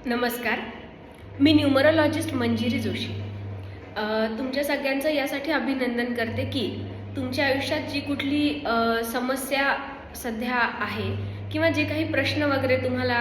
नमस्कार, मी न्यूमरोलॉजिस्ट मंजिरी जोशी. तुमच्या सगळ्यांचं यासाठी अभिनंदन करते की तुमच्या आयुष्यात जी कुठली समस्या सध्या आहे किंवा जे काही प्रश्न वगैरे तुम्हाला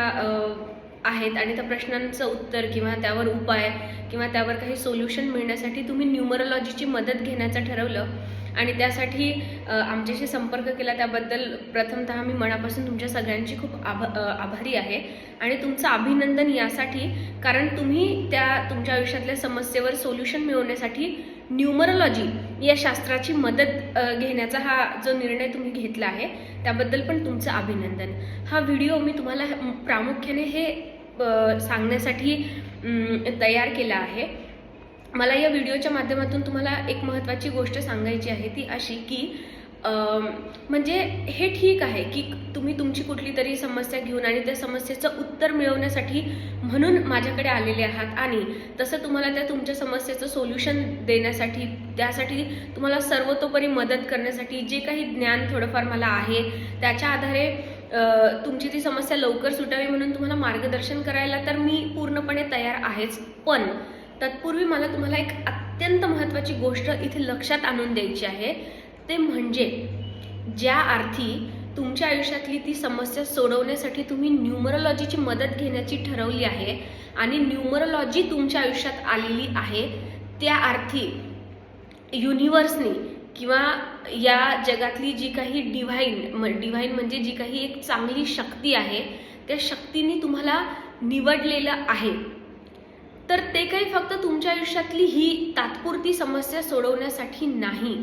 आहेत आणि त्या प्रश्नांचं उत्तर किंवा त्यावर उपाय किंवा त्यावर काही सोल्युशन मिळण्यासाठी तुम्ही न्यूमरोलॉजीची मदत घेण्याचं ठरवलं आणि त्यासाठी आमच्याशी संपर्क केला. त्याबद्दल प्रथमतः मी मनापासून तुमच्या सगळ्यांची खूप आभारी आहे आणि तुमचं अभिनंदन यासाठी कारण तुम्ही तुमच्या आयुष्यातल्या समस्येवर सोल्युशन मिळवण्यासाठी न्यूमरोलॉजी या शास्त्राची मदत घेण्याचा हा जो निर्णय तुम्ही घेतला आहे त्याबद्दल पण तुमचं अभिनंदन. हा व्हिडिओ मी तुम्हाला प्रामुख्याने हे सांगण्यासाठी तयार केला आहे. मला या व्हिडिओच्या माध्यमातून तुम्हाला एक महत्त्वाची गोष्ट सांगायची आहे, ती अशी की म्हणजे हे ठीक आहे की तुम्ही तुमची कुठली तरी समस्या घेऊन आणि त्या समस्येचं उत्तर मिळवण्यासाठी म्हणून माझ्याकडे आलेले आहात आणि तसं तुम्हाला त्या तुमच्या समस्येचं सोल्युशन देण्यासाठी त्यासाठी तुम्हाला सर्वतोपरी मदत करण्यासाठी जे काही ज्ञान थोडंफार मला आहे त्याच्या आधारे तुमची ती समस्या लवकर सुटावी म्हणून तुम्हाला मार्गदर्शन करायला तर मी पूर्णपणे तयार आहेच. पण तत्पूर्वी मला तुम्हाला एक अत्यंत महत्त्वाची गोष्ट इथे लक्षात आणून द्यायची आहे, ते म्हणजे ज्या अर्थी तुमच्या आयुष्यातली ती समस्या सोडवण्यासाठी तुम्ही न्यूमरोलॉजीची मदत घेण्याची ठरवली आहे आणि न्यूमरोलॉजी तुमच्या आयुष्यात आलेली आहे, त्या अर्थी युनिव्हर्सनी किंवा या जगातली जी काही डिव्हाइन म्हणजे जी काही एक चांगली शक्ती आहे त्या शक्तीने तुम्हाला निवडलेलं आहे. तर ते काही फक्त तुमच्या आयुष्यातली ही तात्पुरती समस्या सोडवण्यासाठी नाही.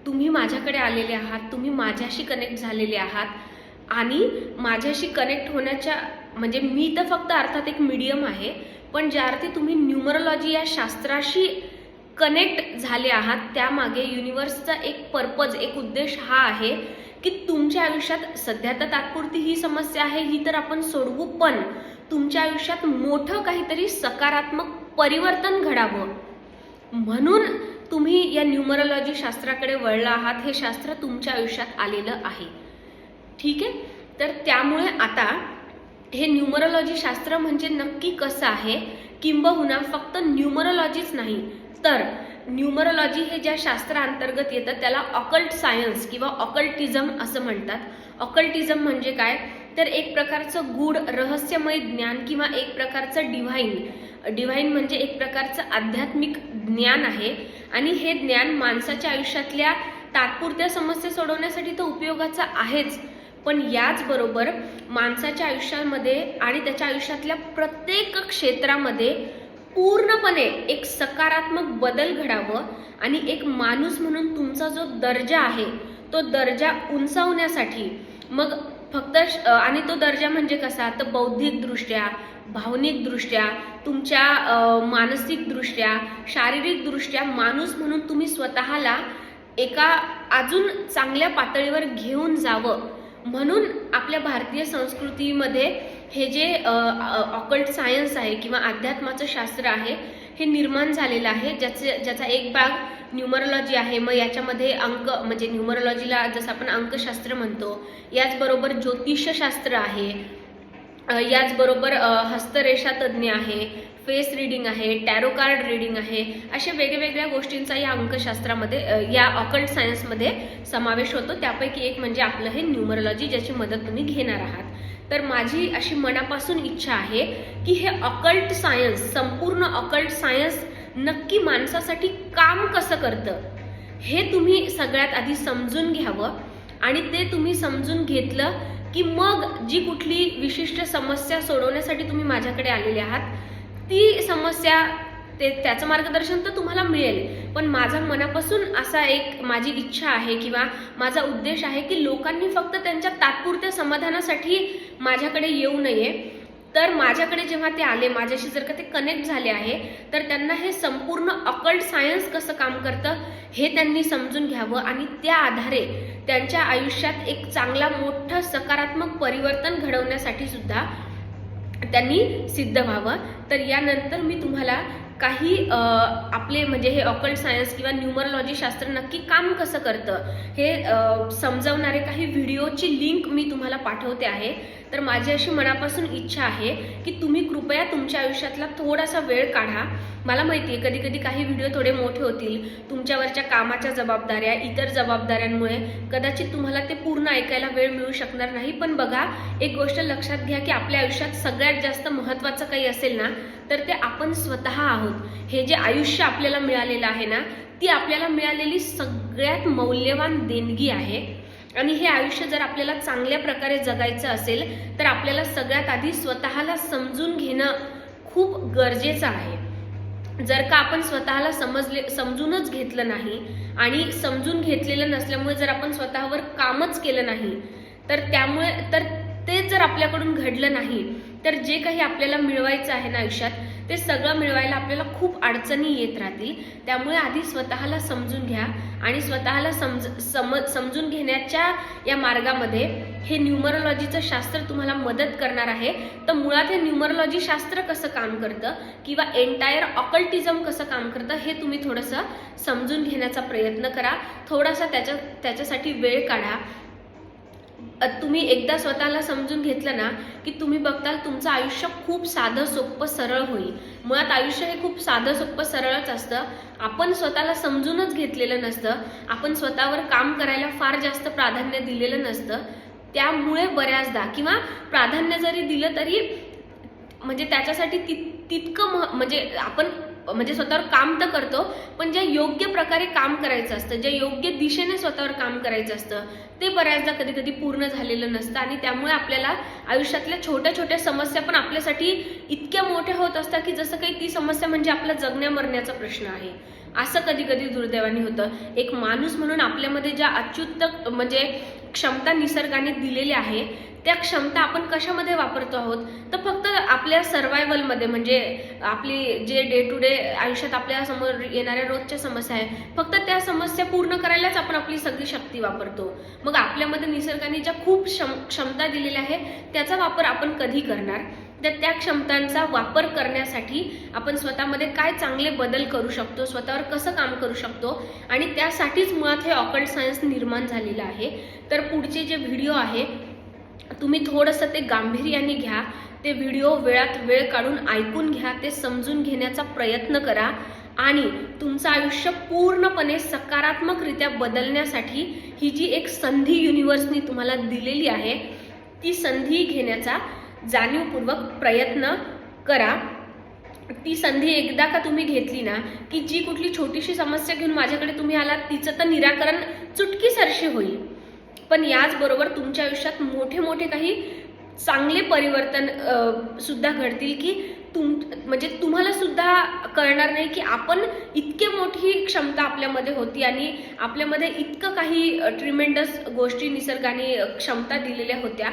तुम्ही माझ्याकडे आलेले आहात, तुम्ही माझ्याशी कनेक्ट झालेले आहात आणि माझ्याशी कनेक्ट होण्याच्या म्हणजे मी तर फक्त अर्थात एक मीडियम आहे, पण ज्या अर्थी तुम्ही न्यूमरोलॉजी या शास्त्राशी कनेक्ट झाले आहात त्यामागे युनिव्हर्सचा एक पर्पज एक उद्देश हा आहे की तुमच्या आयुष्यात सध्या तर तात्पुरती ही समस्या आहे ही तर आपण सोडवू, पण तुमच्या आयुष्यात मोठं काहीतरी सकारात्मक परिवर्तन घडावं म्हणून तुम्ही या न्यूमरोलॉजी शास्त्राकडे वळला आहात. हे शास्त्र तुमच्या आयुष्यात आलेलं आहे, ठीक आहे. तर त्यामुळे आता हे न्यूमरोलॉजी शास्त्र म्हणजे नक्की कसं आहे, किंबहुना फक्त न्यूमरोलॉजीच नाही तर न्यूमरोलॉजी हे ज्या शास्त्रांतर्गत येतं त्याला ऑकल्ट सायन्स किंवा ऑकल्टिझम असं म्हणतात. ऑकल्टिझम म्हणजे काय तर एक प्रकारचं गूढ रहस्यमय ज्ञान किंवा एक प्रकारचं डिव्हाइन म्हणजे एक प्रकारचं आध्यात्मिक ज्ञान आहे आणि हे ज्ञान माणसाच्या आयुष्यातल्या तात्पुरत्या समस्या सोडवण्यासाठी तर उपयोगाचं आहेच, पण याचबरोबर माणसाच्या आयुष्यामध्ये आणि त्याच्या आयुष्यातल्या प्रत्येक क्षेत्रामध्ये पूर्णपणे एक सकारात्मक बदल घडावं आणि एक माणूस म्हणून तुमचा जो दर्जा आहे तो दर्जा उंचावण्यासाठी मग फक्त आणि तो दर्जा म्हणजे कसा तर बौद्धिकदृष्ट्या, भावनिकदृष्ट्या, तुमच्या मानसिकदृष्ट्या, शारीरिकदृष्ट्या माणूस म्हणून तुम्ही स्वतःला एका अजून चांगल्या पातळीवर घेऊन जावं म्हणून आपल्या भारतीय संस्कृतीमध्ये हे जे ऑकल्ट सायन्स आहे किंवा अध्यात्माचं शास्त्र आहे हे निर्माण झालेलं आहे, ज्याचा एक भाग न्यूमरोलॉजी आहे. मग याच्यामध्ये अंक म्हणजे न्यूमरोलॉजीला जसं आपण अंकशास्त्र म्हणतो, याचबरोबर ज्योतिषशास्त्र आहे, याचबरोबर हस्तरेषा तज्ज्ञ आहे, फेस रीडिंग आहे, टॅरो कार्ड रीडिंग आहे, अशा वेगवेगळ्या गोष्टींचा या अंकशास्त्रामध्ये या ऑकल्ट सायन्समध्ये समावेश होतो. त्यापैकी एक म्हणजे आपलं हे न्यूमरोलॉजी ज्याची मदत तुम्ही घेणार आहात. तर माझी अशी मनापासून इच्छा आहे की हे ऑकल्ट सायन्स संपूर्ण ऑकल्ट सायन्स नक्की माणसासाठी काम कसं करतं हे तुम्ही सगळ्यात आधी समजून घ्यावं आणि ते तुम्ही समजून घेतलं की मग जी कुठली विशिष्ट समस्या सोडवण्यासाठी तुम्ही माझ्याकडे आलेले आहात ती समस्या त्याचं मार्गदर्शन तर तुम्हाला मिळेल, पण माझा मनापासून असा एक माझी इच्छा आहे किंवा माझा उद्देश आहे की लोकांनी फक्त त्यांच्या तात्पुरत्या समाधानासाठी माझ्याकडे येऊ नये, तर माझ्याकडे जेव्हा ते आले माझ्याशी जर का ते कनेक्ट झाले आहे तर त्यांना हे संपूर्ण ऑकल्ट सायन्स कसं काम करतं हे त्यांनी समजून घ्यावं आणि त्या आधारे त्यांच्या आयुष्यात एक चांगला मोठं सकारात्मक परिवर्तन घडवण्यासाठी सुद्धा त्यांनी सिद्ध व्हावं. तर यानंतर मी तुम्हाला काही आपले म्हणजे हे ऑकल्ट सायन्स किंवा न्यूमरोलॉजी शास्त्र नक्की काम कसं करतं हे समजावणारे काही व्हिडिओची लिंक मी तुम्हाला पाठवते आहे. तर माझी अशी मनापासून इच्छा आहे की तुम्ही कृपया तुमच्या आयुष्यातला थोडासा वेळ काढा. मला माहिती आहे कधी कधी काही व्हिडिओ थोडे मोठे होतील, तुमच्यावरच्या कामाच्या जबाबदाऱ्या, इतर जबाबदाऱ्यांमुळे कदाचित तुम्हाला ते पूर्ण ऐकायला वेळ मिळू शकणार नाही. पण बघा, एक गोष्ट लक्षात घ्या की आपल्या आयुष्यात सगळ्यात जास्त महत्त्वाचं काही असेल ना तर ते आपण स्वतः आहोत. हे जे आयुष्य आपल्याला मिळालेलं आहे ना, ती आपल्याला मिळालेली सगळ्यात मौल्यवान देणगी आहे. आणि हे आयुष्य जर आपल्याला चांगल्या प्रकारे जगायचं असेल तर आपल्याला सगळ्यात आधी स्वतःला समजून घेणं खूप गरजेचं आहे. जर का आपण स्वतःला समजूनच घेतलं नाही आणि समजून घेतलेलं नसल्यामुळे जर आपण स्वतःवर कामच केलं नाही तर ते जर आपल्याकडून घडलं नाही तर जे काही आपल्याला मिळवायचं आहे ना आयुष्यात ते सगळं मिळवायला आपल्याला खूप अडचणी येत राहतील. त्यामुळे आधी स्वतःला समजून घ्या आणि स्वतःला समजून घेण्याच्या या मार्गामध्ये हे न्यूमरोलॉजीचं शास्त्र तुम्हाला मदत करणार आहे. तर मुळात हे न्यूमरोलॉजी शास्त्र कसं काम करतं किंवा एंटायर ऑकल्टिझम कसं काम करतं हे तुम्ही थोडंसं समजून घेण्याचा प्रयत्न करा. थोडासा त्याच्यासाठी वेळ काढा. तुम्ही एकदा स्वतःला समजून घेतलं ना की तुम्ही बघताल तुमचं आयुष्य खूप साधं सोपं सरळ होईल. मुळात आयुष्य हे खूप साधं सोपं सरळच असतं. आपण स्वतःला समजूनच घेतलेलं नसतं, आपण स्वतःवर काम करायला फार जास्त प्राधान्य दिलेलं नसतं. त्यामुळे बऱ्याचदा किंवा प्राधान्य जरी दिलं तरी म्हणजे त्याच्यासाठी तितकं म्हणजे आपण स्वतःवर काम तर करतो, पण ज्या योग्य प्रकारे काम करायचं असतं, ज्या योग्य दिशेने स्वतःवर काम करायचं असतं ते बऱ्याचदा कधी कधी पूर्ण झालेलं नसतं. आणि त्यामुळे आपल्याला आयुष्यातल्या छोट्या छोट्या समस्या पण आपल्यासाठी इतक्या मोठ्या होत असतात की जसं काही ती समस्या म्हणजे आपला जगण्या मरण्याचा प्रश्न आहे. असं कधी कधी दुर्दैवाने होतं. एक माणूस म्हणून आपल्यामध्ये ज्या अच्युत म्हणजे क्षमता निसर्गाने दिलेल्या आहे त्या क्षमता आपण कशामध्ये वापरतो आहोत तर फक्त आपल्या सर्वायवलमध्ये, म्हणजे आपली जे डे टू डे आयुष्यात आपल्या समोर येणाऱ्या रोजच्या समस्या आहे फक्त त्या समस्या पूर्ण करायलाच आपण आपली सगळी शक्ती वापरतो. मग आपल्यामध्ये निसर्गाने ज्या खूप क्षमता दिलेल्या आहे त्याचा वापर आपण कधी करणार? तर त्या क्षमतांचा वापर करण्यासाठी आपण स्वतःमध्ये काय चांगले बदल करू शकतो, स्वतःवर कसं काम करू शकतो आणि त्यासाठीच मुळात हे ऑकल्ट सायन्स निर्माण झालेलं आहे. तर पुढचे जे व्हिडिओ आहे तुम्ही थोडंसं ते गांभीर्याने घ्या, ते व्हिडिओ वेळात वेळ काढून ऐकून घ्या, ते समजून घेण्याचा प्रयत्न करा आणि तुमचं आयुष्य पूर्णपणे सकारात्मकरित्या बदलण्यासाठी ही जी एक संधी युनिव्हर्सनी तुम्हाला दिलेली आहे ती संधी घेण्याचा जाणीवपूर्वक प्रयत्न करा. ती संधी एकदा का तुम्ही घेतली ना की जी कुठली छोटीशी समस्या घेऊन माझ्याकडे तुम्ही आलात तिचं तर निराकरण चुटकीसरशी होईल. पण याचबरोबर तुमच्या आयुष्यात मोठे मोठे काही चांगले परिवर्तन सुद्धा घडतील की म्हणजे तुम्हाला सुद्धा कळणार नाही की आपण इतके मोठी क्षमता आपल्यामध्ये होती आणि आपल्यामध्ये इतकं काही ट्रिमेंडस गोष्टी निसर्गाने क्षमता दिलेल्या होत्या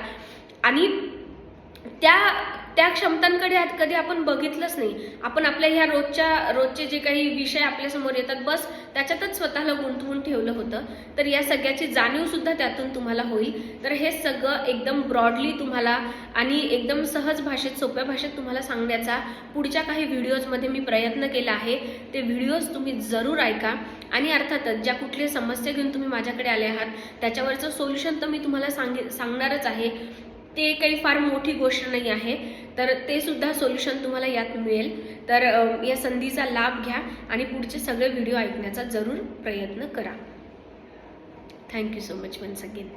आणि त्या क्षमतांकडे कधी आपण बघितलंच नाही. आपण आपल्या ह्या रोजचे जे काही विषय आपल्यासमोर येतात बस त्याच्यातच स्वतःला गुंतवून ठेवलं होतं. तर या सगळ्याची जाणीव सुद्धा त्यातून तुम्हाला होईल. तर हे सगळं एकदम ब्रॉडली तुम्हाला आणि एकदम सहज भाषेत, सोप्या भाषेत तुम्हाला सांगण्याचा पुढच्या काही व्हिडिओजमध्ये मी प्रयत्न केला आहे. ते व्हिडिओज तुम्ही जरूर ऐका आणि अर्थातच ज्या कुठल्या समस्या घेऊन तुम्ही माझ्याकडे आले आहात त्याच्यावरचं सोल्युशन तर मी तुम्हाला सांगणारच आहे. ते काही फार मोठी गोष्ट नाही आहे, तर ते सुद्धा सोल्युशन तुम्हाला यात मिळेल. तर या संधीचा लाभ घ्या आणि पुढचे सगळे व्हिडिओ ऐकण्याचा जरूर प्रयत्न करा. Thank you so much once again.